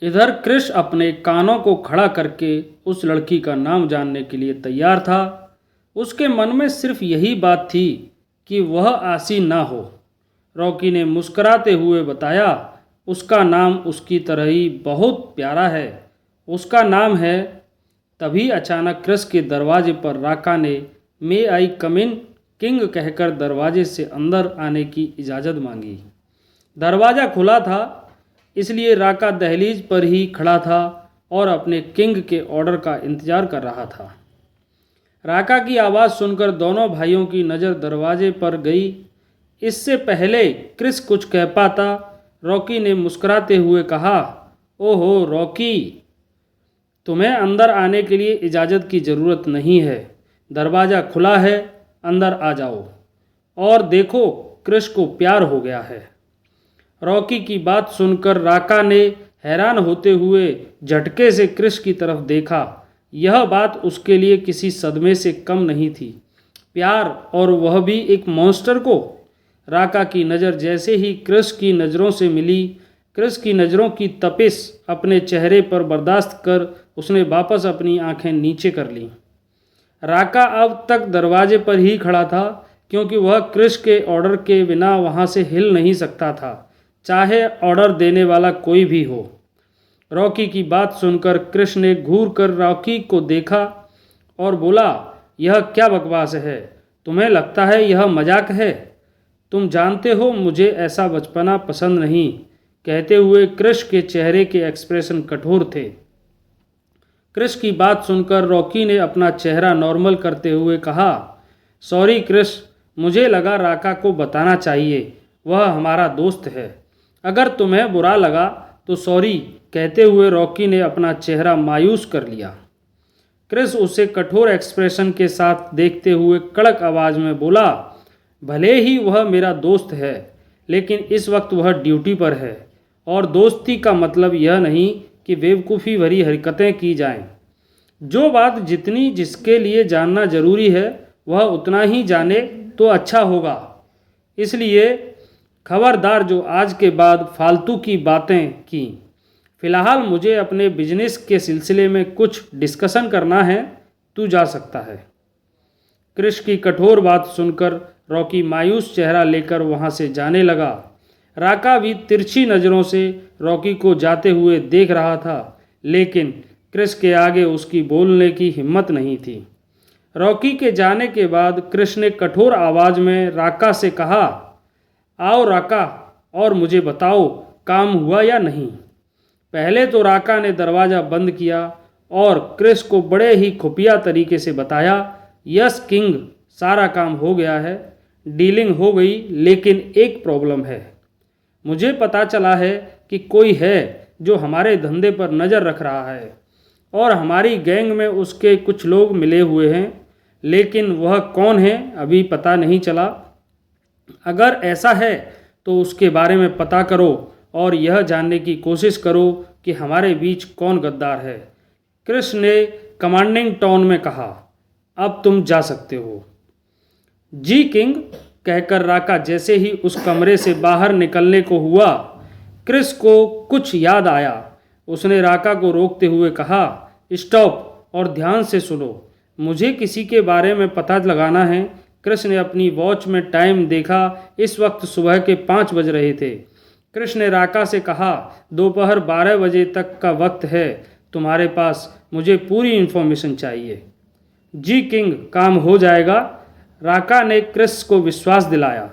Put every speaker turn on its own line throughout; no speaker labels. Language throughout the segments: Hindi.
इधर कृष अपने कानों को खड़ा करके उस लड़की का नाम जानने के लिए तैयार था। उसके मन में सिर्फ यही बात थी कि वह आसी ना हो। रॉकी ने मुस्कुराते हुए बताया, उसका नाम उसकी तरह ही बहुत प्यारा है। उसका नाम है। तभी अचानक कृष के दरवाजे पर राका ने मे आई कम इन किंग कहकर दरवाजे से अंदर आने की इजाज़त मांगी। दरवाज़ा खुला था, इसलिए राका दहलीज पर ही खड़ा था और अपने किंग के ऑर्डर का इंतज़ार कर रहा था। राका की आवाज़ सुनकर दोनों भाइयों की नज़र दरवाजे पर गई। इससे पहले क्रिस कुछ कह पाता, रॉकी ने मुस्कुराते हुए कहा, ओहो रॉकी, तुम्हें अंदर आने के लिए इजाज़त की ज़रूरत नहीं है। दरवाज़ा खुला है, अंदर आ जाओ। और देखो, क्रिस को प्यार हो गया है। रॉकी की बात सुनकर राका ने हैरान होते हुए झटके से क्रिस की तरफ देखा। यह बात उसके लिए किसी सदमे से कम नहीं थी। प्यार, और वह भी एक मॉन्स्टर को। राका की नज़र जैसे ही क्रिस की नज़रों से मिली, क्रिस की नज़रों की तपिश अपने चेहरे पर बर्दाश्त कर उसने वापस अपनी आंखें नीचे कर लीं। राका अब तक दरवाजे पर ही खड़ा था, क्योंकि वह क्रिस के ऑर्डर के बिना वहां से हिल नहीं सकता था, चाहे ऑर्डर देने वाला कोई भी हो। रॉकी की बात सुनकर क्रिस ने घूर कर रॉकी को देखा और बोला, यह क्या बकवास है? तुम्हें लगता है यह मजाक है? तुम जानते हो मुझे ऐसा बचपना पसंद नहीं। कहते हुए क्रिस के चेहरे के एक्सप्रेशन कठोर थे। क्रिस की बात सुनकर रॉकी ने अपना चेहरा नॉर्मल करते हुए कहा, सॉरी क्रिस, मुझे लगा राका को बताना चाहिए, वह हमारा दोस्त है। अगर तुम्हें बुरा लगा तो सॉरी। कहते हुए रॉकी ने अपना चेहरा मायूस कर लिया। क्रिस उसे कठोर एक्सप्रेशन के साथ देखते हुए कड़क आवाज़ में बोला, भले ही वह मेरा दोस्त है, लेकिन इस वक्त वह ड्यूटी पर है, और दोस्ती का मतलब यह नहीं कि बेवकूफ़ी भरी हरकतें की जाएं। जो बात जितनी जिसके लिए जानना ज़रूरी है वह उतना ही जाने तो अच्छा होगा। इसलिए खबरदार जो आज के बाद फालतू की बातें की। फ़िलहाल मुझे अपने बिजनेस के सिलसिले में कुछ डिस्कशन करना है, तू जा सकता है। क्रिस की कठोर बात सुनकर रॉकी मायूस चेहरा लेकर वहां से जाने लगा। राका भी तिरछी नज़रों से रॉकी को जाते हुए देख रहा था, लेकिन क्रिस के आगे उसकी बोलने की हिम्मत नहीं थी। रॉकी के जाने के बाद क्रिस ने कठोर आवाज़ में राका से कहा, आओ राका, और मुझे बताओ काम हुआ या नहीं। पहले तो राका ने दरवाज़ा बंद किया और क्रिस को बड़े ही खुफिया तरीके से बताया, यस किंग, सारा काम हो गया है, डीलिंग हो गई, लेकिन एक प्रॉब्लम है। मुझे पता चला है कि कोई है जो हमारे धंधे पर नज़र रख रहा है, और हमारी गैंग में उसके कुछ लोग मिले हुए हैं, लेकिन वह कौन है अभी पता नहीं चला। अगर ऐसा है तो उसके बारे में पता करो और यह जानने की कोशिश करो कि हमारे बीच कौन गद्दार है। क्रिस ने कमांडिंग टोन में कहा, अब तुम जा सकते हो। जी किंग, कहकर राका जैसे ही उस कमरे से बाहर निकलने को हुआ, क्रिस को कुछ याद आया। उसने राका को रोकते हुए कहा, स्टॉप और ध्यान से सुनो, मुझे किसी के बारे में पता लगाना है। क्रिस ने अपनी वॉच में टाइम देखा। इस वक्त सुबह के 5 बज रहे थे। क्रिस ने राका से कहा, दोपहर 12 बजे तक का वक्त है तुम्हारे पास, मुझे पूरी इन्फॉर्मेशन चाहिए। जी किंग, काम हो जाएगा, राका ने क्रिस को विश्वास दिलाया।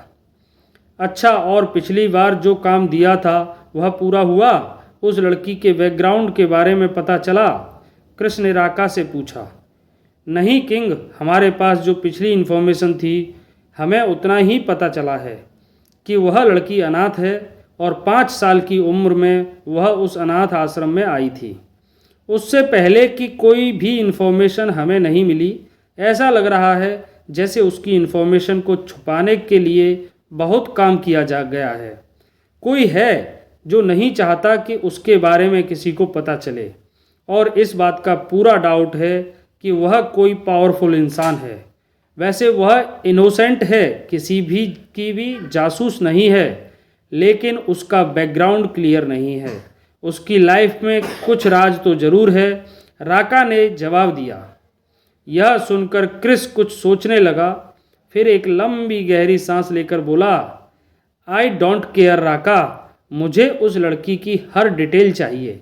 अच्छा, और पिछली बार जो काम दिया था वह पूरा हुआ? उस लड़की के बैकग्राउंड के बारे में पता चला? क्रिस ने राका से पूछा। नहीं किंग, हमारे पास जो पिछली इन्फॉर्मेशन थी हमें उतना ही पता चला है कि वह लड़की अनाथ है और 5 साल की उम्र में वह उस अनाथ आश्रम में आई थी। उससे पहले की कोई भी इन्फॉर्मेशन हमें नहीं मिली। ऐसा लग रहा है जैसे उसकी इन्फॉर्मेशन को छुपाने के लिए बहुत काम किया जा गया है। कोई है जो नहीं चाहता कि उसके बारे में किसी को पता चले, और इस बात का पूरा डाउट है कि वह कोई पावरफुल इंसान है। वैसे वह इनोसेंट है, किसी भी की भी जासूस नहीं है, लेकिन उसका बैकग्राउंड क्लियर नहीं है। उसकी लाइफ में कुछ राज तो ज़रूर है, राका ने जवाब दिया। यह सुनकर क्रिस कुछ सोचने लगा, फिर एक लंबी गहरी सांस लेकर बोला, आई डोंट केयर राका, मुझे उस लड़की की हर डिटेल चाहिए।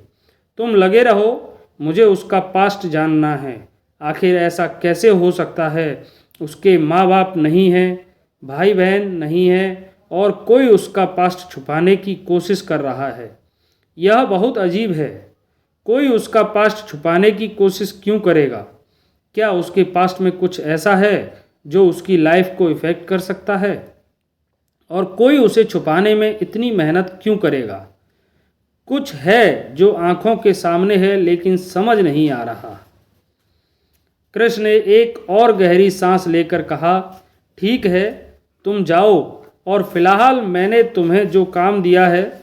तुम लगे रहो, मुझे उसका पास्ट जानना है। आखिर ऐसा कैसे हो सकता है? उसके माँ बाप नहीं हैं, भाई बहन नहीं हैं, और कोई उसका पास्ट छुपाने की कोशिश कर रहा है। यह बहुत अजीब है। कोई उसका पास्ट छुपाने की कोशिश क्यों करेगा? क्या उसके पास्ट में कुछ ऐसा है जो उसकी लाइफ को इफ़ेक्ट कर सकता है? और कोई उसे छुपाने में इतनी मेहनत क्यों करेगा? कुछ है जो आंखों के सामने है लेकिन समझ नहीं आ रहा। कृष्ण ने एक और गहरी सांस लेकर कहा, ठीक है, तुम जाओ, और फिलहाल मैंने तुम्हें जो काम दिया है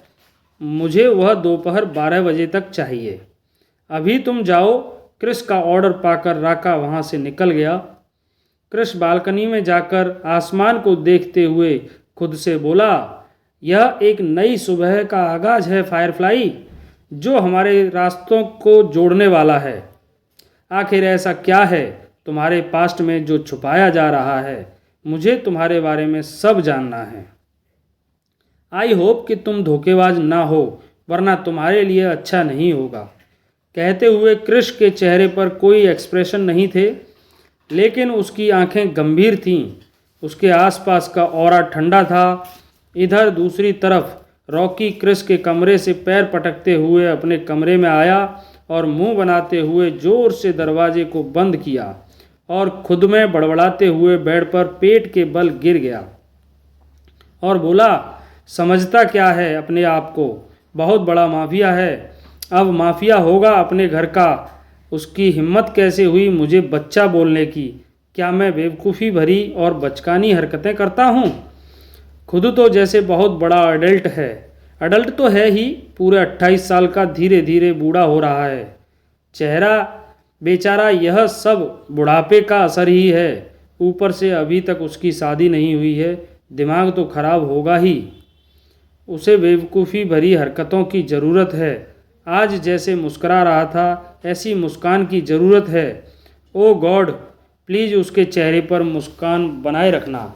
मुझे वह दोपहर 12 बजे तक चाहिए। अभी तुम जाओ। कृष्ण का ऑर्डर पाकर राका वहाँ से निकल गया। कृष्ण बालकनी में जाकर आसमान को देखते हुए खुद से बोला, यह एक नई सुबह का आगाज़ है फायरफ्लाई, जो हमारे रास्तों को जोड़ने वाला है। आखिर ऐसा क्या है तुम्हारे पास्ट में जो छुपाया जा रहा है? मुझे तुम्हारे बारे में सब जानना है। आई होप कि तुम धोखेबाज ना हो, वरना तुम्हारे लिए अच्छा नहीं होगा। कहते हुए कृष के चेहरे पर कोई एक्सप्रेशन नहीं थे, लेकिन उसकी आंखें गंभीर थीं। उसके आसपास का ऑरा ठंडा था। इधर दूसरी तरफ रॉकी कृष के कमरे से पैर पटकते हुए अपने कमरे में आया और मुंह बनाते हुए ज़ोर से दरवाजे को बंद किया और खुद में बड़बड़ाते हुए बेड पर पेट के बल गिर गया और बोला, समझता क्या है अपने आप को? बहुत बड़ा माफिया है, अब माफिया होगा अपने घर का। उसकी हिम्मत कैसे हुई मुझे बच्चा बोलने की? क्या मैं बेवकूफ़ी भरी और बचकानी हरकतें करता हूँ? खुद तो जैसे बहुत बड़ा अडल्ट है। अडल्ट तो है ही, पूरे 28 साल का, धीरे धीरे बूढ़ा हो रहा है। चेहरा बेचारा, यह सब बुढ़ापे का असर ही है। ऊपर से अभी तक उसकी शादी नहीं हुई है, दिमाग तो खराब होगा ही। उसे बेवकूफ़ी भरी हरकतों की ज़रूरत है। आज जैसे मुस्करा रहा था, ऐसी मुस्कान की ज़रूरत है। ओ गॉड, प्लीज़ उसके चेहरे पर मुस्कान बनाए रखना।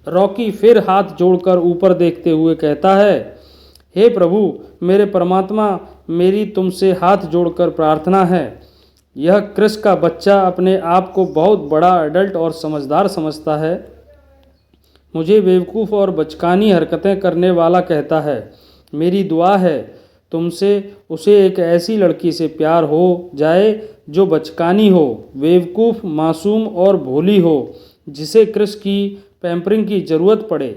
रॉकी फिर हाथ जोड़कर ऊपर देखते हुए कहता है, हे प्रभु, मेरे परमात्मा, मेरी तुमसे हाथ जोड़कर प्रार्थना है। यह क्रिस का बच्चा अपने आप को बहुत बड़ा एडल्ट और समझदार समझता है, मुझे बेवकूफ़ और बचकानी हरकतें करने वाला कहता है। मेरी दुआ है तुमसे, उसे एक ऐसी लड़की से प्यार हो जाए जो बचकानी हो, बेवकूफ़, मासूम और भोली हो, जिसे क्रिस की पैम्परिंग की ज़रूरत पड़े।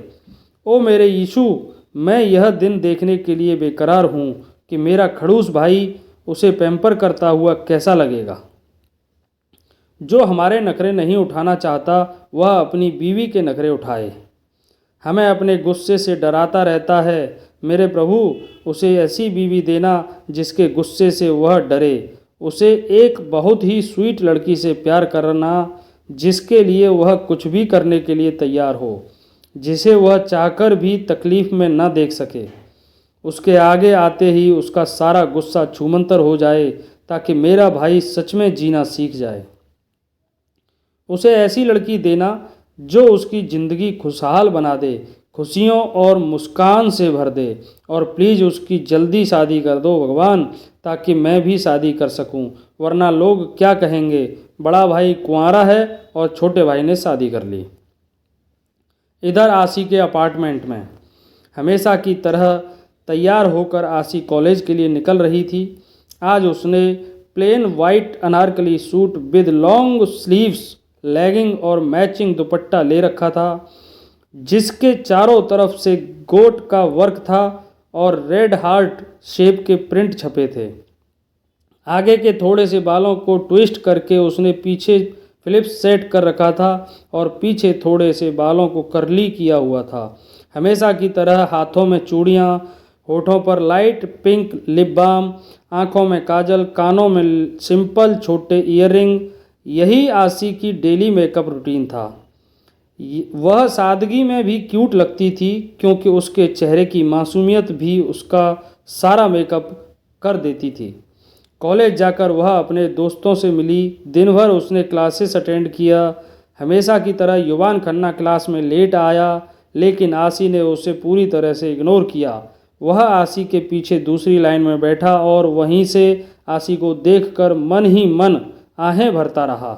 ओ मेरे यीशु, मैं यह दिन देखने के लिए बेकरार हूँ कि मेरा खड़ूस भाई उसे पैम्पर करता हुआ कैसा लगेगा। जो हमारे नखरे नहीं उठाना चाहता, वह अपनी बीवी के नखरे उठाए। हमें अपने गुस्से से डराता रहता है। मेरे प्रभु, उसे ऐसी बीवी देना जिसके गुस्से से वह डरे। उसे एक बहुत ही स्वीट लड़की से प्यार करना जिसके लिए वह कुछ भी करने के लिए तैयार हो, जिसे वह चाहकर भी तकलीफ़ में न देख सके। उसके आगे आते ही उसका सारा गुस्सा छूमंतर हो जाए, ताकि मेरा भाई सच में जीना सीख जाए। उसे ऐसी लड़की देना जो उसकी ज़िंदगी खुशहाल बना दे, खुशियों और मुस्कान से भर दे। और प्लीज़ उसकी जल्दी शादी कर दो भगवान, ताकि मैं भी शादी कर सकूं, वरना लोग क्या कहेंगे, बड़ा भाई कुंवारा है और छोटे भाई ने शादी कर ली। इधर आशी के अपार्टमेंट में हमेशा की तरह तैयार होकर आशी कॉलेज के लिए निकल रही थी। आज उसने plain white anarkali suit with long sleeves, legging और मैचिंग दुपट्टा ले रखा था, जिसके चारों तरफ से गोट का वर्क था और रेड हार्ट शेप के प्रिंट छपे थे। आगे के थोड़े से बालों को ट्विस्ट करके उसने पीछे फिलिप्स सेट कर रखा था और पीछे थोड़े से बालों को कर्ली किया हुआ था। हमेशा की तरह हाथों में चूड़ियाँ, होठों पर लाइट पिंक लिप बाम, आँखों में काजल, कानों में सिंपल छोटे ईयररिंग, यही आशी की डेली मेकअप रूटीन था। वह सादगी में भी क्यूट लगती थी, क्योंकि उसके चेहरे की मासूमियत भी उसका सारा मेकअप कर देती थी। कॉलेज जाकर वह अपने दोस्तों से मिली। दिन भर उसने क्लासेस अटेंड किया। हमेशा की तरह युवान खन्ना क्लास में लेट आया, लेकिन आसी ने उसे पूरी तरह से इग्नोर किया। वह आसी के पीछे दूसरी लाइन में बैठा और वहीं से आसी को देखकर मन ही मन आहें भरता रहा।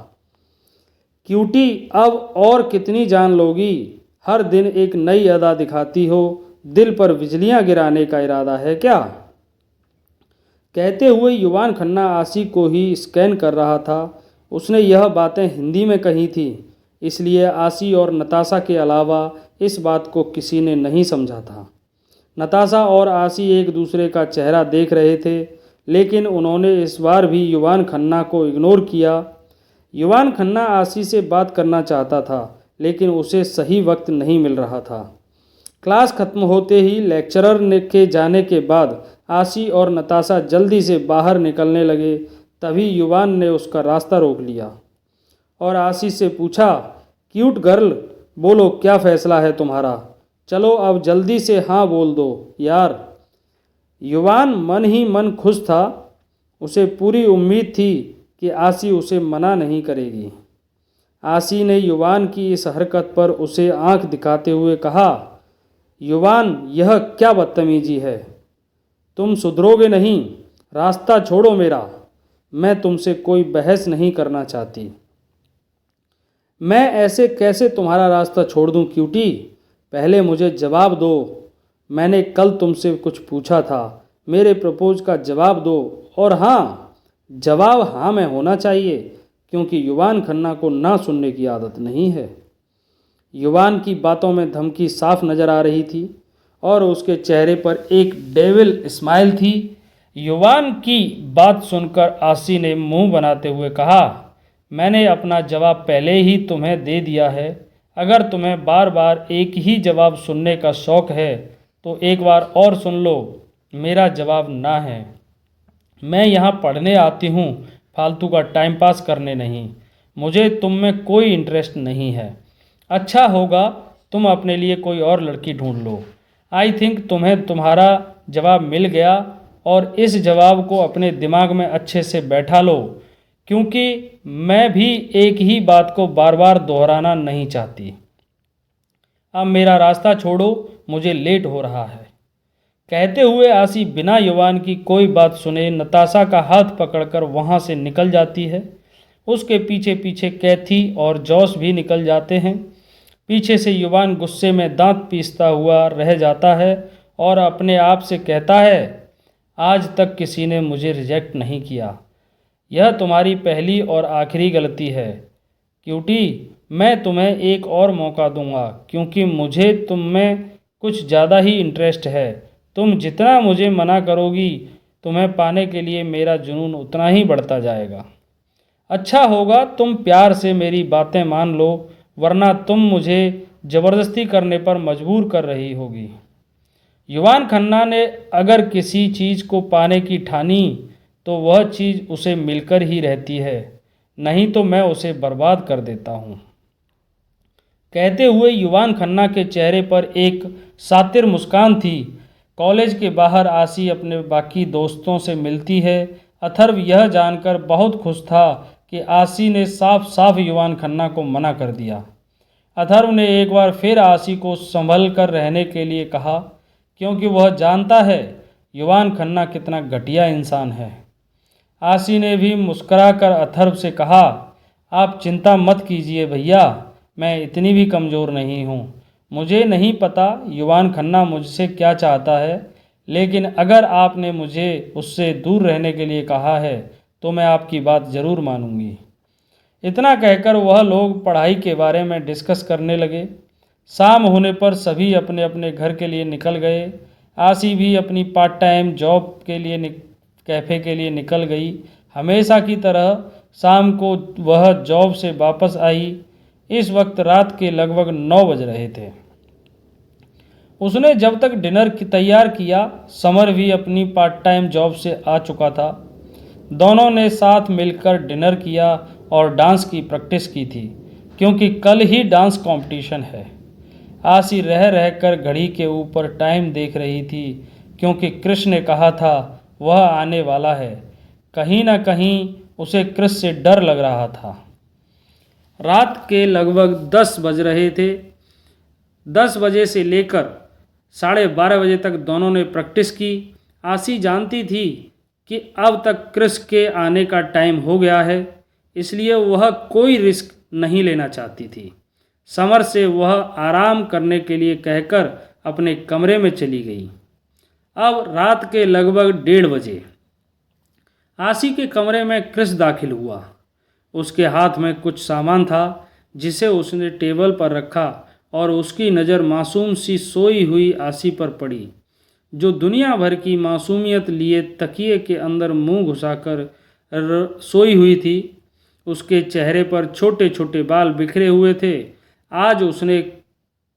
क्यूटी, अब और कितनी जान लोगी? हर दिन एक नई अदा दिखाती हो। दिल पर बिजलियां गिराने का इरादा है क्या? कहते हुए युवान खन्ना आसी को ही स्कैन कर रहा था। उसने यह बातें हिंदी में कही थी, इसलिए आसी और नताशा के अलावा इस बात को किसी ने नहीं समझा था। नताशा और आसी एक दूसरे का चेहरा देख रहे थे, लेकिन उन्होंने इस बार भी युवान खन्ना को इग्नोर किया। युवान खन्ना आसी से बात करना चाहता था, लेकिन उसे सही वक्त नहीं मिल रहा था। क्लास खत्म होते ही लेक्चरर के जाने के बाद आसी और नताशा जल्दी से बाहर निकलने लगे। तभी युवान ने उसका रास्ता रोक लिया और आसी से पूछा, क्यूट गर्ल, बोलो क्या फ़ैसला है तुम्हारा? चलो अब जल्दी से हाँ बोल दो यार। युवान मन ही मन खुश था। उसे पूरी उम्मीद थी कि आसी उसे मना नहीं करेगी। आसी ने युवान की इस हरकत पर उसे आंख दिखाते हुए कहा, युवान, यह क्या बदतमीजी है? तुम सुधरोगे नहीं। रास्ता छोड़ो मेरा। मैं तुमसे कोई बहस नहीं करना चाहती। मैं ऐसे कैसे तुम्हारा रास्ता छोड़ दूं क्यूटी? पहले मुझे जवाब दो। मैंने कल तुमसे कुछ पूछा था, मेरे प्रपोज का जवाब दो। और हाँ, जवाब हाँ में होना चाहिए, क्योंकि युवान खन्ना को ना सुनने की आदत नहीं है। युवान की बातों में धमकी साफ नजर आ रही थी और उसके चेहरे पर एक डेविल स्माइल थी। युवान की बात सुनकर आसी ने मुंह बनाते हुए कहा, मैंने अपना जवाब पहले ही तुम्हें दे दिया है। अगर तुम्हें बार बार एक ही जवाब सुनने का शौक़ है तो एक बार और सुन लो। मेरा जवाब ना है। मैं यहाँ पढ़ने आती हूँ, फालतू का टाइम पास करने नहीं। मुझे तुम में कोई इंटरेस्ट नहीं है। अच्छा होगा तुम अपने लिए कोई और लड़की ढूंढ लो। आई थिंक तुम्हें तुम्हारा जवाब मिल गया और इस जवाब को अपने दिमाग में अच्छे से बैठा लो, क्योंकि मैं भी एक ही बात को बार बार दोहराना नहीं चाहती। अब मेरा रास्ता छोड़ो, मुझे लेट हो रहा है। कहते हुए आसी बिना युवान की कोई बात सुने नताशा का हाथ पकड़कर वहाँ से निकल जाती है। उसके पीछे पीछे कैथी और जॉस भी निकल जाते हैं। पीछे से युवान गुस्से में दांत पीसता हुआ रह जाता है और अपने आप से कहता है, आज तक किसी ने मुझे रिजेक्ट नहीं किया। यह तुम्हारी पहली और आखिरी गलती है। क्यूटी, मैं तुम्हें एक और मौका दूंगा, क्योंकि मुझे तुम में कुछ ज़्यादा ही इंटरेस्ट है। तुम जितना मुझे मना करोगी, तुम्हें पाने के लिए मेरा जुनून उतना ही बढ़ता जाएगा। अच्छा होगा तुम प्यार से मेरी बातें मान लो, वरना तुम मुझे ज़बरदस्ती करने पर मजबूर कर रही होगी। युवान खन्ना ने अगर किसी चीज़ को पाने की ठानी तो वह चीज़ उसे मिलकर ही रहती है, नहीं तो मैं उसे बर्बाद कर देता हूँ। कहते हुए युवान खन्ना के चेहरे पर एक सातिर मुस्कान थी। कॉलेज के बाहर आसी अपने बाकी दोस्तों से मिलती है। अथर्व यह जानकर बहुत खुश था कि आसी ने साफ साफ युवान खन्ना को मना कर दिया। अथर्व ने एक बार फिर आसी को संभल कर रहने के लिए कहा, क्योंकि वह जानता है युवान खन्ना कितना घटिया इंसान है। आसी ने भी मुस्कुराकर अथर्व से कहा, आप चिंता मत कीजिए भैया, मैं इतनी भी कमज़ोर नहीं हूँ। मुझे नहीं पता युवान खन्ना मुझसे क्या चाहता है, लेकिन अगर आपने मुझे उससे दूर रहने के लिए कहा है तो मैं आपकी बात ज़रूर मानूंगी। इतना कहकर वह लोग पढ़ाई के बारे में डिस्कस करने लगे। शाम होने पर सभी अपने अपने घर के लिए निकल गए। आसी भी अपनी पार्ट टाइम जॉब के लिए कैफ़े के लिए निकल गई। हमेशा की तरह शाम को वह जॉब से वापस आई। इस वक्त रात के लगभग 9 बज रहे थे। उसने जब तक डिनर तैयार किया, समर भी अपनी पार्ट टाइम जॉब से आ चुका था। दोनों ने साथ मिलकर डिनर किया और डांस की प्रैक्टिस की थी, क्योंकि कल ही डांस कंपटीशन है। आसी रह रहकर घड़ी के ऊपर टाइम देख रही थी, क्योंकि कृष्ण ने कहा था वह आने वाला है। कहीं ना कहीं उसे कृष्ण से डर लग रहा था। रात के लगभग 10 बज रहे थे। 10 बजे से लेकर 12:30 बजे तक दोनों ने प्रैक्टिस की। आशी जानती थी कि अब तक कृष्ण के आने का टाइम हो गया है, इसलिए वह कोई रिस्क नहीं लेना चाहती थी। समर से वह आराम करने के लिए कहकर अपने कमरे में चली गई। अब रात के लगभग 1:30 बजे आशी के कमरे में कृष्ण दाखिल हुआ। उसके हाथ में कुछ सामान था जिसे उसने टेबल पर रखा और उसकी नज़र मासूम सी सोई हुई आशी पर पड़ी, जो दुनिया भर की मासूमियत लिए तकिए के अंदर मुंह घुसाकर सोई हुई थी। उसके चेहरे पर छोटे छोटे बाल बिखरे हुए थे। आज उसने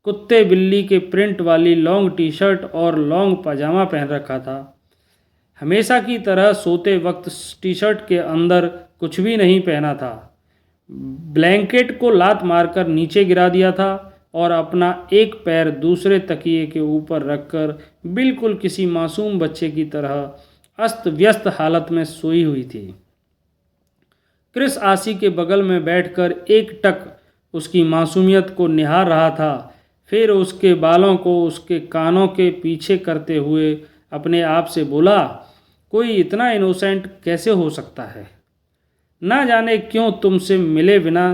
कुत्ते बिल्ली के प्रिंट वाली लॉन्ग टी शर्ट और लॉन्ग पजामा पहन रखा था। हमेशा की तरह सोते वक्त टी शर्ट के अंदर कुछ भी नहीं पहना था। ब्लैंकेट को लात मारकर नीचे गिरा दिया था और अपना एक पैर दूसरे तकिए के ऊपर रखकर बिल्कुल किसी मासूम बच्चे की तरह अस्त व्यस्त हालत में सोई हुई थी। क्रिस आशी के बगल में बैठकर एकटक उसकी मासूमियत को निहार रहा था। फिर उसके बालों को उसके कानों के पीछे करते हुए अपने आप से बोला, कोई इतना इनोसेंट कैसे हो सकता है? ना जाने क्यों तुमसे मिले बिना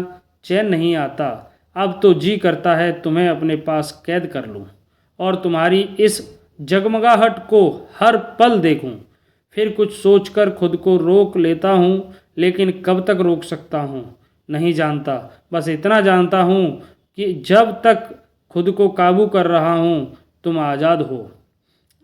चैन नहीं आता। अब तो जी करता है तुम्हें अपने पास कैद कर लूं और तुम्हारी इस जगमगाहट को हर पल देखूं। फिर कुछ सोचकर खुद को रोक लेता हूं, लेकिन कब तक रोक सकता हूं नहीं जानता। बस इतना जानता हूं कि जब तक खुद को काबू कर रहा हूं तुम आज़ाद हो।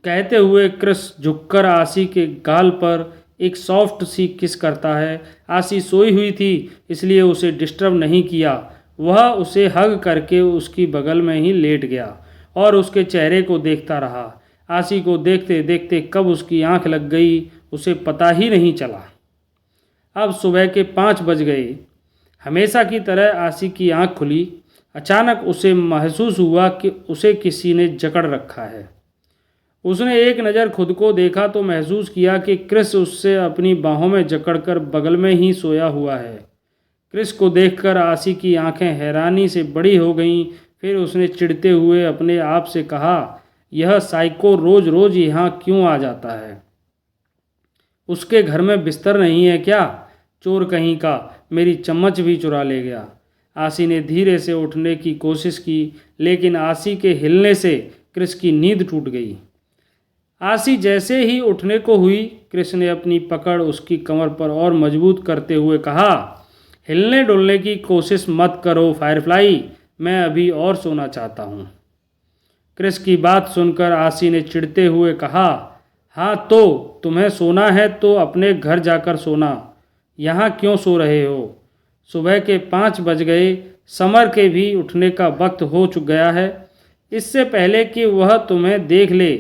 कहते हुए क्रिस झुककर आशी के गाल पर एक सॉफ्ट सी किस करता है। आशी सोई हुई थी, इसलिए उसे डिस्टर्ब नहीं किया। वह उसे हग करके उसकी बगल में ही लेट गया और उसके चेहरे को देखता रहा। आशी को देखते देखते कब उसकी आंख लग गई उसे पता ही नहीं चला। अब सुबह के 5 बज गए। हमेशा की तरह आशी की आंख खुली। अचानक उसे महसूस हुआ कि उसे किसी ने जकड़ रखा है। उसने एक नज़र खुद को देखा तो महसूस किया कि क्रिस उससे अपनी बाहों में जकड़कर बगल में ही सोया हुआ है। क्रिस को देखकर आशी की आंखें हैरानी से बड़ी हो गईं। फिर उसने चिढ़ते हुए अपने आप से कहा, यह साइको रोज़ रोज़ यहाँ क्यों आ जाता है? उसके घर में बिस्तर नहीं है क्या? चोर कहीं का, मेरी चम्मच भी चुरा ले गया। आशी ने धीरे से उठने की कोशिश की, लेकिन आशी के हिलने से क्रिस की नींद टूट गई। आशी जैसे ही उठने को हुई, क्रिस ने अपनी पकड़ उसकी कमर पर और मजबूत करते हुए कहा, हिलने डुलने की कोशिश मत करो फायरफ्लाई, मैं अभी और सोना चाहता हूँ। क्रिस की बात सुनकर आशी ने चिढ़ते हुए कहा, हाँ तो तुम्हें सोना है तो अपने घर जाकर सोना, यहाँ क्यों सो रहे हो? सुबह के 5 बज गए। समर के भी उठने का वक्त हो चुक गया है। इससे पहले कि वह तुम्हें देख ले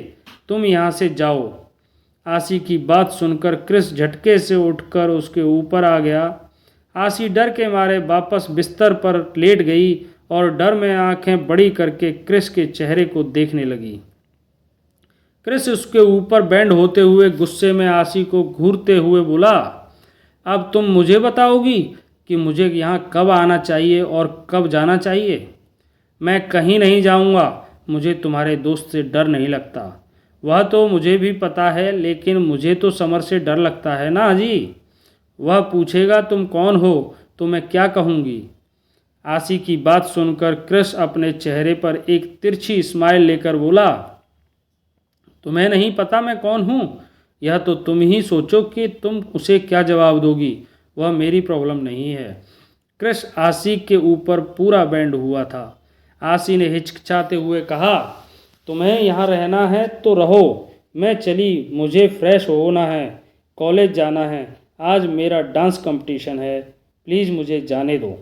तुम यहाँ से जाओ। आशी की बात सुनकर क्रिस झटके से उठकर उसके ऊपर आ गया। आशी डर के मारे वापस बिस्तर पर लेट गई और डर में आंखें बड़ी करके क्रिस के चेहरे को देखने लगी। क्रिस उसके ऊपर बैंड होते हुए गुस्से में आशी को घूरते हुए बोला, अब तुम मुझे बताओगी कि मुझे यहाँ कब आना चाहिए और कब जाना चाहिए? मैं कहीं नहीं जाऊँगा। मुझे तुम्हारे दोस्त से डर नहीं लगता। वह तो मुझे भी पता है, लेकिन मुझे तो समर से डर लगता है ना जी। वह पूछेगा तुम कौन हो तो मैं क्या कहूँगी? आशी की बात सुनकर क्रिस अपने चेहरे पर एक तिरछी स्माइल लेकर बोला, तुम्हें नहीं पता मैं कौन हूँ? यह तो तुम ही सोचो कि तुम उसे क्या जवाब दोगी। वह मेरी प्रॉब्लम नहीं है। क्रिस आशी के ऊपर पूरा बैंड हुआ था। आशी ने हिचकिचाते हुए कहा, तुम्हें यहाँ रहना है तो रहो, मैं चली, मुझे फ्रेश होना है, कॉलेज जाना है, आज मेरा डांस कंपटीशन है, प्लीज़ मुझे जाने दो।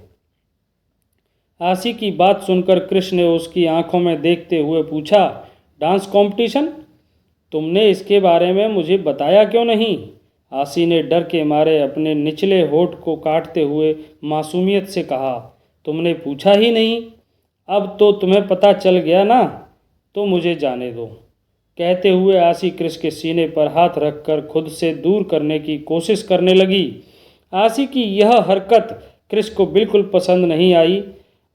आशी की बात सुनकर क्रिस ने उसकी आंखों में देखते हुए पूछा, डांस कंपटीशन? तुमने इसके बारे में मुझे बताया क्यों नहीं? आशी ने डर के मारे अपने निचले होठ को काटते हुए मासूमियत से कहा, तुमने पूछा ही नहीं। अब तो तुम्हें पता चल गया ना, तो मुझे जाने दो। कहते हुए आसी क्रिस के सीने पर हाथ रखकर खुद से दूर करने की कोशिश करने लगी। आसी की यह हरकत क्रिस को बिल्कुल पसंद नहीं आई।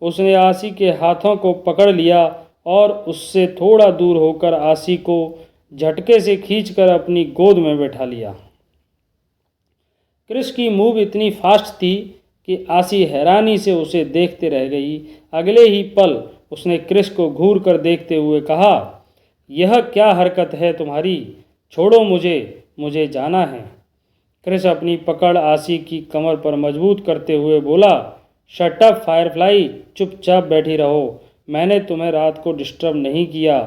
उसने आसी के हाथों को पकड़ लिया और उससे थोड़ा दूर होकर आसी को झटके से खींचकर अपनी गोद में बैठा लिया। क्रिस की मूव इतनी फास्ट थी कि आसी हैरानी से उसे देखते रह गई। अगले ही पल उसने क्रिस को घूर कर देखते हुए कहा, यह क्या हरकत है तुम्हारी? छोड़ो मुझे जाना है। क्रिस अपनी पकड़ आसी की कमर पर मजबूत करते हुए बोला, शट अप फायरफ्लाई, चुपचाप बैठी रहो। मैंने तुम्हें रात को डिस्टर्ब नहीं किया।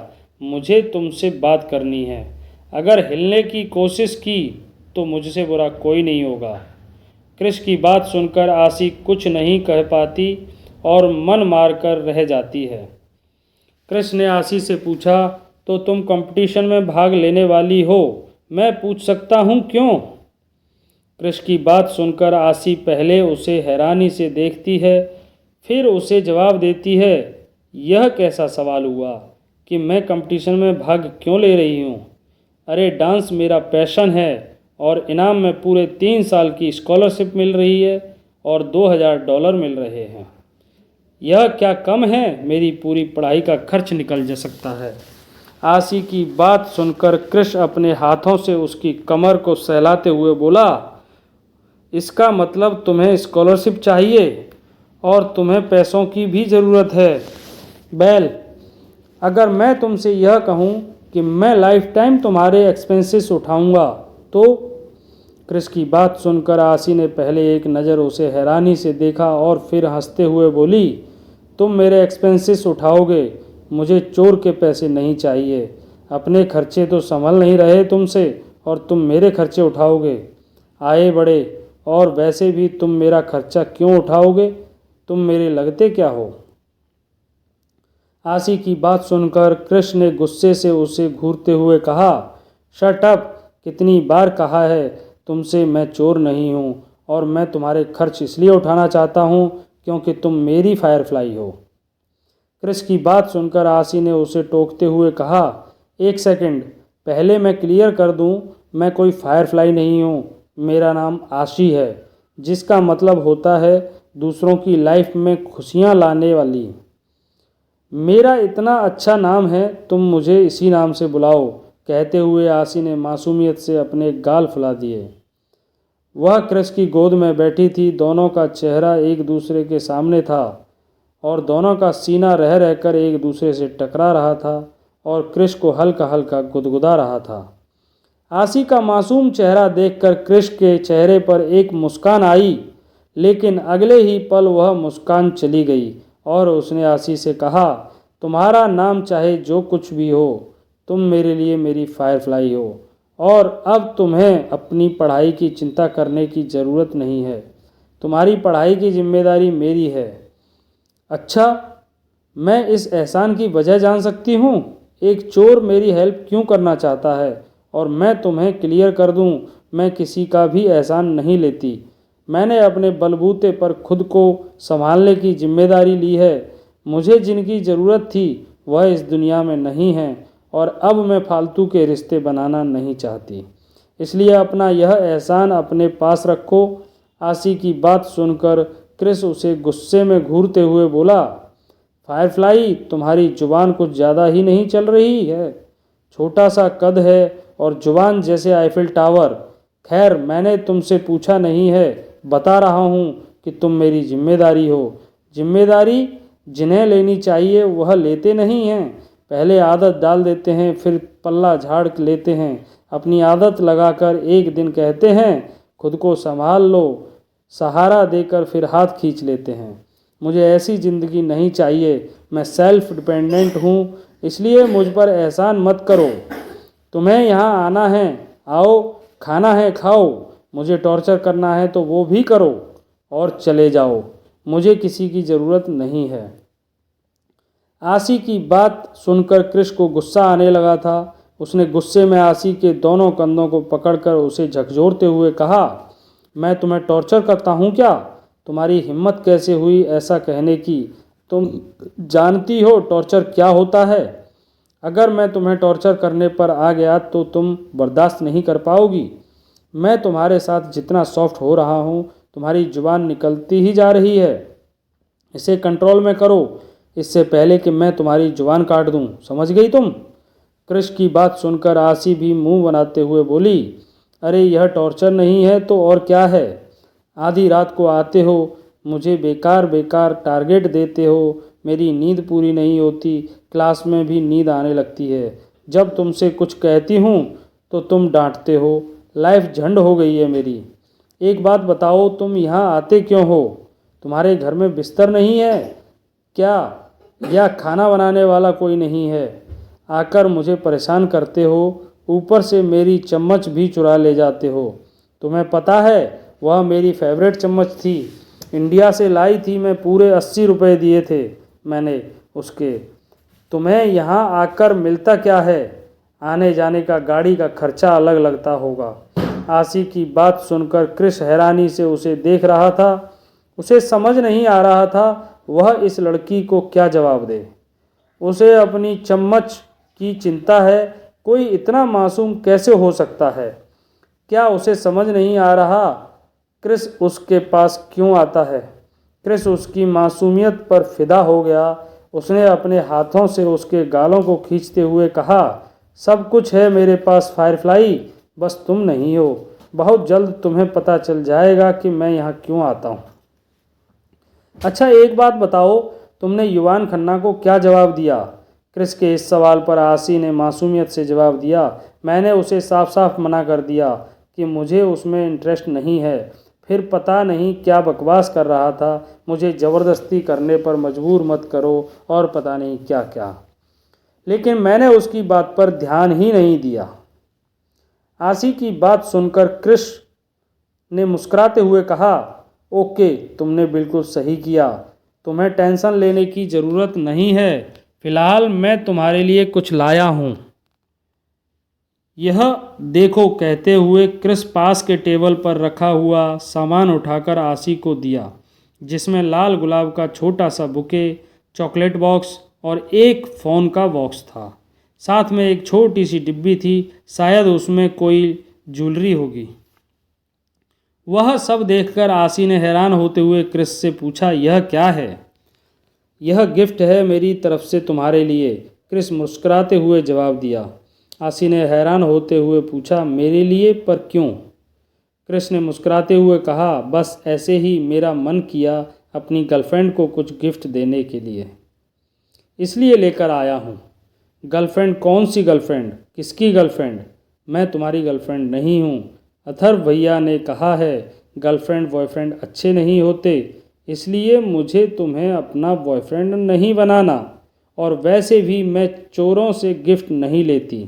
मुझे तुमसे बात करनी है। अगर हिलने की कोशिश की तो मुझसे बुरा कोई नहीं होगा। क्रिस की बात सुनकर आसी कुछ नहीं कह पाती और मन मार कर रह जाती है। क्रिस ने आसी से पूछा, तो तुम कंपटीशन में भाग लेने वाली हो? मैं पूछ सकता हूँ क्यों? क्रिस की बात सुनकर आसी पहले उसे हैरानी से देखती है, फिर उसे जवाब देती है, यह कैसा सवाल हुआ कि मैं कंपटीशन में भाग क्यों ले रही हूँ? अरे डांस मेरा पैशन है और इनाम में पूरे 3 साल की स्कॉलरशिप मिल रही है और $2000 मिल रहे हैं। यह क्या कम है? मेरी पूरी पढ़ाई का खर्च निकल जा सकता है। आसी की बात सुनकर क्रिस अपने हाथों से उसकी कमर को सहलाते हुए बोला, इसका मतलब तुम्हें स्कॉलरशिप चाहिए और तुम्हें पैसों की भी ज़रूरत है। बेल, अगर मैं तुमसे यह कहूँ कि मैं लाइफ टाइम तुम्हारे एक्सपेंसेस उठाऊँगा तो? क्रिस की बात सुनकर आसी ने पहले एक नज़र उसे हैरानी से देखा और फिर हंसते हुए बोली, तुम मेरे एक्सपेंसेस उठाओगे? मुझे चोर के पैसे नहीं चाहिए। अपने खर्चे तो संभल नहीं रहे तुमसे और तुम मेरे खर्चे उठाओगे? आए बड़े, और वैसे भी तुम मेरा खर्चा क्यों उठाओगे? तुम मेरे लगते क्या हो? आसी की बात सुनकर क्रिस ने गुस्से से उसे घूरते हुए कहा, शट अप, कितनी बार कहा है तुमसे मैं चोर नहीं हूँ और मैं तुम्हारे खर्च इसलिए उठाना चाहता हूँ क्योंकि तुम मेरी फायरफ्लाई हो। क्रिस की बात सुनकर आसी ने उसे टोकते हुए कहा, एक सेकंड, पहले मैं क्लियर कर दूं, मैं कोई फायरफ्लाई नहीं हूं। मेरा नाम आशी है, जिसका मतलब होता है दूसरों की लाइफ में खुशियां लाने वाली। मेरा इतना अच्छा नाम है, तुम मुझे इसी नाम से बुलाओ। कहते हुए आसी ने मासूमियत से अपने गाल फुला दिए। वह क्रिस की गोद में बैठी थी। दोनों का चेहरा एक दूसरे के सामने था और दोनों का सीना रह रहकर एक दूसरे से टकरा रहा था और क्रिस को हल्का हल्का गुदगुदा रहा था। आसी का मासूम चेहरा देखकर क्रिस के चेहरे पर एक मुस्कान आई, लेकिन अगले ही पल वह मुस्कान चली गई और उसने आसी से कहा, तुम्हारा नाम चाहे जो कुछ भी हो, तुम मेरे लिए मेरी फायरफ्लाई हो और अब तुम्हें अपनी पढ़ाई की चिंता करने की ज़रूरत नहीं है। तुम्हारी पढ़ाई की जिम्मेदारी मेरी है। अच्छा, मैं इस एहसान की वजह जान सकती हूँ? एक चोर मेरी हेल्प क्यों करना चाहता है? और मैं तुम्हें क्लियर कर दूँ, मैं किसी का भी एहसान नहीं लेती। मैंने अपने बलबूते पर खुद को संभालने की जिम्मेदारी ली है। मुझे जिनकी ज़रूरत थी वह इस दुनिया में नहीं है और अब मैं फालतू के रिश्ते बनाना नहीं चाहती। इसलिए अपना यह एहसान अपने पास रखो। आसी की बात सुनकर क्रिस उसे गुस्से में घूरते हुए बोला, फायरफ्लाई, तुम्हारी जुबान कुछ ज़्यादा ही नहीं चल रही है? छोटा सा कद है और जुबान जैसे आईफिल टावर। खैर, मैंने तुमसे पूछा नहीं है, बता रहा हूँ कि तुम मेरी जिम्मेदारी हो। जिम्मेदारी जिन्हें लेनी चाहिए वह लेते नहीं हैं। पहले आदत डाल देते हैं, फिर पल्ला झाड़ लेते हैं। अपनी आदत लगाकर एक दिन कहते हैं खुद को संभाल लो, सहारा देकर फिर हाथ खींच लेते हैं। मुझे ऐसी ज़िंदगी नहीं चाहिए। मैं सेल्फ डिपेंडेंट हूँ, इसलिए मुझ पर एहसान मत करो। तुम्हें यहाँ आना है, आओ, खाना है खाओ, मुझे टॉर्चर करना है तो वो भी करो और चले जाओ। मुझे किसी की ज़रूरत नहीं है। आसी की बात सुनकर क्रिस को गुस्सा आने लगा था। उसने गुस्से में आसी के दोनों कंधों को पकड़कर उसे झकझोरते हुए कहा, मैं तुम्हें टॉर्चर करता हूँ क्या? तुम्हारी हिम्मत कैसे हुई ऐसा कहने की? तुम जानती हो टॉर्चर क्या होता है? अगर मैं तुम्हें टॉर्चर करने पर आ गया तो तुम बर्दाश्त नहीं कर पाओगी। मैं तुम्हारे साथ जितना सॉफ्ट हो रहा हूँ, तुम्हारी जुबान निकलती ही जा रही है। इसे कंट्रोल में करो, इससे पहले कि मैं तुम्हारी जुबान काट दूँ। समझ गई तुम? कृष की बात सुनकर आसी भी मुंह बनाते हुए बोली, अरे यह टॉर्चर नहीं है तो और क्या है? आधी रात को आते हो, मुझे बेकार बेकार टारगेट देते हो, मेरी नींद पूरी नहीं होती, क्लास में भी नींद आने लगती है। जब तुमसे कुछ कहती हूँ तो तुम डांटते हो। लाइफ झंड हो गई है मेरी। एक बात बताओ, तुम यहाँ आते क्यों हो? तुम्हारे घर में बिस्तर नहीं है क्या? या खाना बनाने वाला कोई नहीं है? आकर मुझे परेशान करते हो, ऊपर से मेरी चम्मच भी चुरा ले जाते हो। तुम्हें पता है वह मेरी फेवरेट चम्मच थी, इंडिया से लाई थी मैं, पूरे 80 रुपये दिए थे मैंने उसके। तुम्हें यहाँ आकर मिलता क्या है? आने जाने का गाड़ी का खर्चा अलग लगता होगा। आसी की बात सुनकर कृष हैरानी से उसे देख रहा था। उसे समझ नहीं आ रहा था वह इस लड़की को क्या जवाब दे। उसे अपनी चम्मच की चिंता है। कोई इतना मासूम कैसे हो सकता है? क्या उसे समझ नहीं आ रहा कृष उसके पास क्यों आता है? कृष उसकी मासूमियत पर फिदा हो गया। उसने अपने हाथों से उसके गालों को खींचते हुए कहा, सब कुछ है मेरे पास फायरफ्लाई, बस तुम नहीं हो। बहुत जल्द तुम्हें पता चल जाएगा कि मैं यहाँ क्यों आता हूँ। अच्छा एक बात बताओ, तुमने युवान खन्ना को क्या जवाब दिया? कृष के इस सवाल पर आसी ने मासूमियत से जवाब दिया, मैंने उसे साफ साफ मना कर दिया कि मुझे उसमें इंटरेस्ट नहीं है। फिर पता नहीं क्या बकवास कर रहा था, मुझे ज़बरदस्ती करने पर मजबूर मत करो और पता नहीं क्या क्या। लेकिन मैंने उसकी बात पर ध्यान ही नहीं दिया। आसी की बात सुनकर कृष ने मुस्कुराते हुए कहा, ओके, तुमने बिल्कुल सही किया। तुम्हें टेंशन लेने की ज़रूरत नहीं है। फिलहाल मैं तुम्हारे लिए कुछ लाया हूँ, यह देखो। कहते हुए कृष पास के टेबल पर रखा हुआ सामान उठाकर आसी को दिया, जिसमें लाल गुलाब का छोटा सा बुके, चॉकलेट बॉक्स और एक फ़ोन का बॉक्स था। साथ में एक छोटी सी डिब्बी थी, शायद उसमें कोई ज्वेलरी होगी। वह सब देखकर आसी ने हैरान होते हुए कृष से पूछा, यह क्या है? यह गिफ्ट है मेरी तरफ से तुम्हारे लिए, कृष मुस्कुराते हुए जवाब दिया। आसी ने हैरान होते हुए पूछा, मेरे लिए, पर क्यों? कृष ने मुस्कुराते हुए कहा, बस ऐसे ही मेरा मन किया अपनी गर्लफ्रेंड को कुछ गिफ्ट देने के लिए, इसलिए लेकर आया हूँ। गर्लफ्रेंड? कौन सी गर्लफ्रेंड? किसकी गर्लफ्रेंड? मैं तुम्हारी गर्लफ्रेंड नहीं हूँ। अथर्व भैया ने कहा है गर्लफ्रेंड बॉयफ्रेंड अच्छे नहीं होते, इसलिए मुझे तुम्हें अपना बॉयफ्रेंड नहीं बनाना। और वैसे भी मैं चोरों से गिफ्ट नहीं लेती।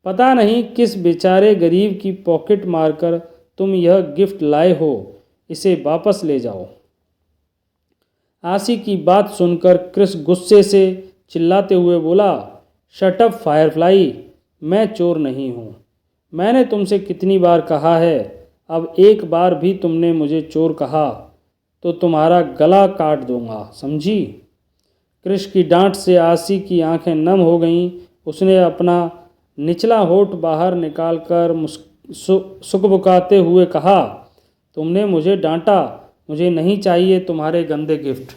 पता नहीं किस बेचारे गरीब की पॉकेट मारकर तुम यह गिफ्ट लाए हो, इसे वापस ले जाओ। आसी की बात सुनकर कृष गुस्से से चिल्लाते हुए बोला, शट अप फायरफ्लाई, मैं चोर नहीं हूँ। मैंने तुमसे कितनी बार कहा है, अब एक बार भी तुमने मुझे चोर कहा तो तुम्हारा गला काट दूंगा, समझी? कृष की डांट से आसी की आंखें नम हो गईं। उसने अपना निचला होठ बाहर निकालकर सुकबुकाते हुए कहा, तुमने मुझे डांटा, मुझे नहीं चाहिए तुम्हारे गंदे गिफ्ट।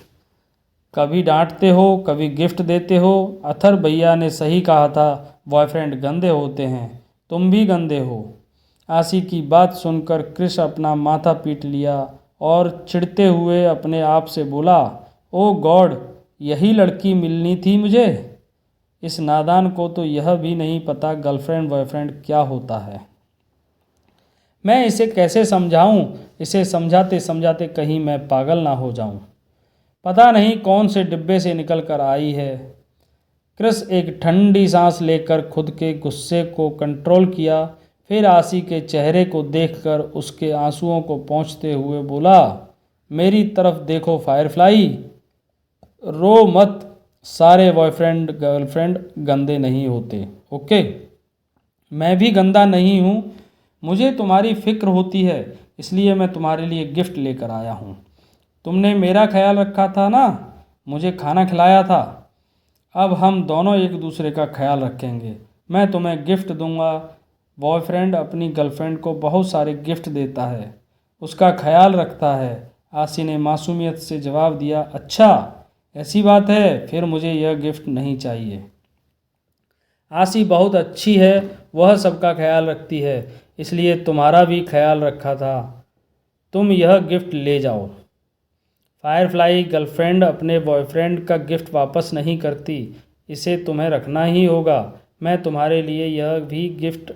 कभी डांटते हो, कभी गिफ्ट देते हो। अथर्व भैया ने सही कहा था, बॉयफ्रेंड गंदे होते हैं, तुम भी गंदे हो। आसी की बात सुनकर कृष अपना माथा पीट लिया और चिढ़ते हुए अपने आप से बोला, ओ गॉड, यही लड़की मिलनी थी मुझे। इस नादान को तो यह भी नहीं पता गर्लफ्रेंड बॉयफ्रेंड क्या होता है। मैं इसे कैसे समझाऊं? इसे समझाते समझाते कहीं मैं पागल ना हो जाऊं। पता नहीं कौन से डिब्बे से निकल कर आई है। कृष एक ठंडी सांस लेकर खुद के गुस्से को कंट्रोल किया, फिर आसी के चेहरे को देखकर उसके आंसुओं को पोंछते हुए बोला, मेरी तरफ देखो फायरफ्लाई, रो मत, सारे बॉयफ्रेंड गर्लफ्रेंड गंदे नहीं होते, ओके? मैं भी गंदा नहीं हूँ, मुझे तुम्हारी फ़िक्र होती है, इसलिए मैं तुम्हारे लिए गिफ्ट लेकर आया हूँ। तुमने मेरा ख्याल रखा था ना, मुझे खाना खिलाया था। अब हम दोनों एक दूसरे का ख्याल रखेंगे। मैं तुम्हें गिफ्ट दूंगा। बॉयफ्रेंड अपनी गर्लफ्रेंड को बहुत सारे गिफ्ट देता है, उसका ख्याल रखता है। आसी ने मासूमियत से जवाब दिया, अच्छा ऐसी बात है, फिर मुझे यह गिफ्ट नहीं चाहिए। आसी बहुत अच्छी है, वह सबका ख्याल रखती है, इसलिए तुम्हारा भी ख्याल रखा था। तुम यह गिफ्ट ले जाओ। फायरफ्लाई गर्लफ्रेंड अपने बॉयफ्रेंड का गिफ्ट वापस नहीं करती, इसे तुम्हें रखना ही होगा। मैं तुम्हारे लिए यह भी गिफ्ट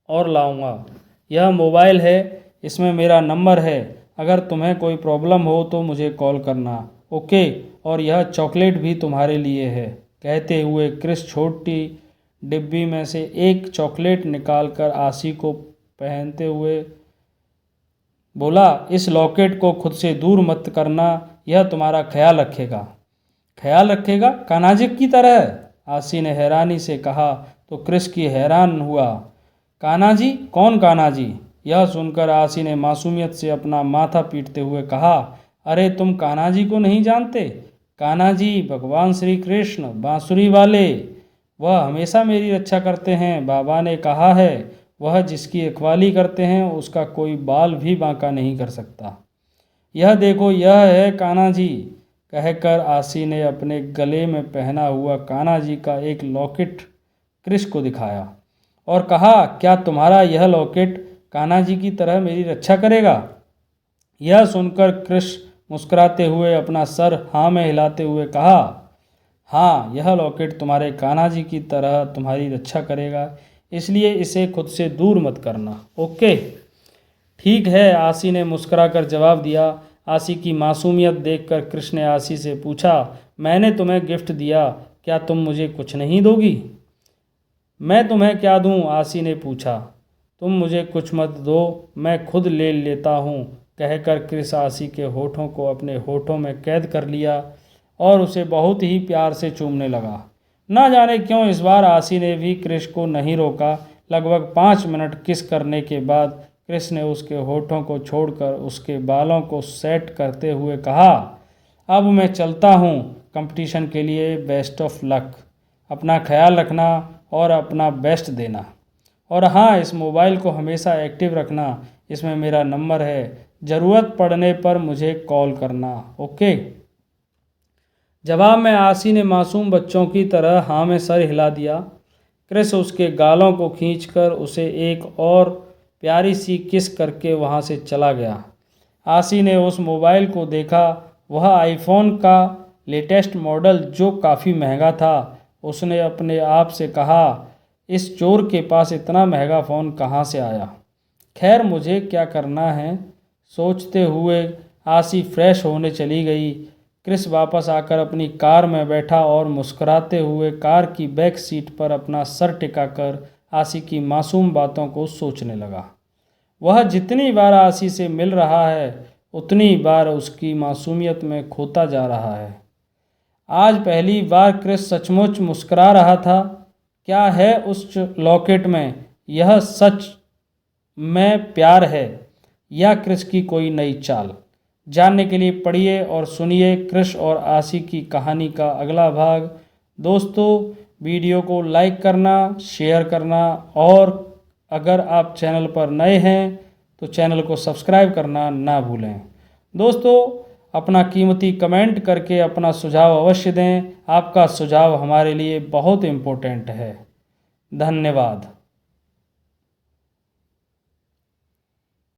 और लाऊंगा। यह मोबाइल है, इसमें मेरा नंबर है, अगर तुम्हें कोई प्रॉब्लम हो तो मुझे कॉल करना। ओके, और यह चॉकलेट भी तुम्हारे लिए है। कहते हुए क्रिस छोटी डिब्बी में से एक चॉकलेट निकालकर आसी को पहनते हुए बोला, इस लॉकेट को खुद से दूर मत करना, यह तुम्हारा ख्याल रखेगा। ख्याल रखेगा? कान्हा की तरह? आसी ने हैरानी से कहा तो क्रिस की हैरान हुआ। कान्हा जी? कौन कान्हा जी? यह सुनकर आसी ने मासूमियत से अपना माथा पीटते हुए कहा, अरे तुम कान्हा जी को नहीं जानते? कान्हा जी भगवान श्री कृष्ण, बांसुरी वाले। वह हमेशा मेरी रक्षा करते हैं। बाबा ने कहा है, वह जिसकी रखवाली करते हैं उसका कोई बाल भी बांका नहीं कर सकता। यह देखो, यह है कान्हा जी। कहकर आसी ने अपने गले में पहना हुआ कान्हा जी का एक लॉकेट क्रिस को दिखाया और कहा, क्या तुम्हारा यह लॉकेट कान्हा जी की तरह मेरी रक्षा करेगा? यह सुनकर क्रिस मुस्कुराते हुए अपना सर हाँ में हिलाते हुए कहा, हाँ, यह लॉकेट तुम्हारे कान्हा जी की तरह तुम्हारी रक्षा करेगा, इसलिए इसे खुद से दूर मत करना। ओके, ठीक है, आसी ने मुस्कुराकर जवाब दिया। आसी की मासूमियत देखकर कृष्ण ने आसी से पूछा, मैंने तुम्हें गिफ्ट दिया, क्या तुम मुझे कुछ नहीं दोगी? मैं तुम्हें क्या दूं? आसी ने पूछा। तुम मुझे कुछ मत दो, मैं खुद ले लेता हूँ। कहकर क्रिस आसी के होठों को अपने होठों में कैद कर लिया और उसे बहुत ही प्यार से चूमने लगा। ना जाने क्यों इस बार आसी ने भी क्रिस को नहीं रोका। लगभग 5 मिनट किस करने के बाद क्रिस ने उसके होठों को छोड़कर उसके बालों को सेट करते हुए कहा, अब मैं चलता हूँ, कंपटीशन के लिए बेस्ट ऑफ लक। अपना ख्याल रखना और अपना बेस्ट देना। और हाँ, इस मोबाइल को हमेशा एक्टिव रखना, इसमें मेरा नंबर है, ज़रूरत पड़ने पर मुझे कॉल करना। ओके। जवाब में आसी ने मासूम बच्चों की तरह हाँ में सर हिला दिया। क्रिस उसके गालों को खींचकर उसे एक और प्यारी सी किस करके वहाँ से चला गया। आसी ने उस मोबाइल को देखा, वह आईफोन का लेटेस्ट मॉडल जो काफ़ी महंगा था। उसने अपने आप से कहा, इस चोर के पास इतना महंगा फ़ोन कहाँ से आया? खैर, मुझे क्या करना है? सोचते हुए आसी फ्रेश होने चली गई। क्रिस वापस आकर अपनी कार में बैठा और मुस्कुराते हुए कार की बैक सीट पर अपना सर टिकाकर आसी की मासूम बातों को सोचने लगा। वह जितनी बार आसी से मिल रहा है उतनी बार उसकी मासूमियत में खोता जा रहा है। आज पहली बार क्रिस सचमुच मुस्कुरा रहा था। क्या है उस लॉकेट में? यह सच में प्यार है या क्रिस की कोई नई चाल? जानने के लिए पढ़िए और सुनिए क्रिस और आसी की कहानी का अगला भाग। दोस्तों, वीडियो को लाइक करना, शेयर करना और अगर आप चैनल पर नए हैं तो चैनल को सब्सक्राइब करना ना भूलें। दोस्तों, अपना कीमती कमेंट करके अपना सुझाव अवश्य दें। आपका सुझाव हमारे लिए बहुत इम्पोर्टेंट है। धन्यवाद।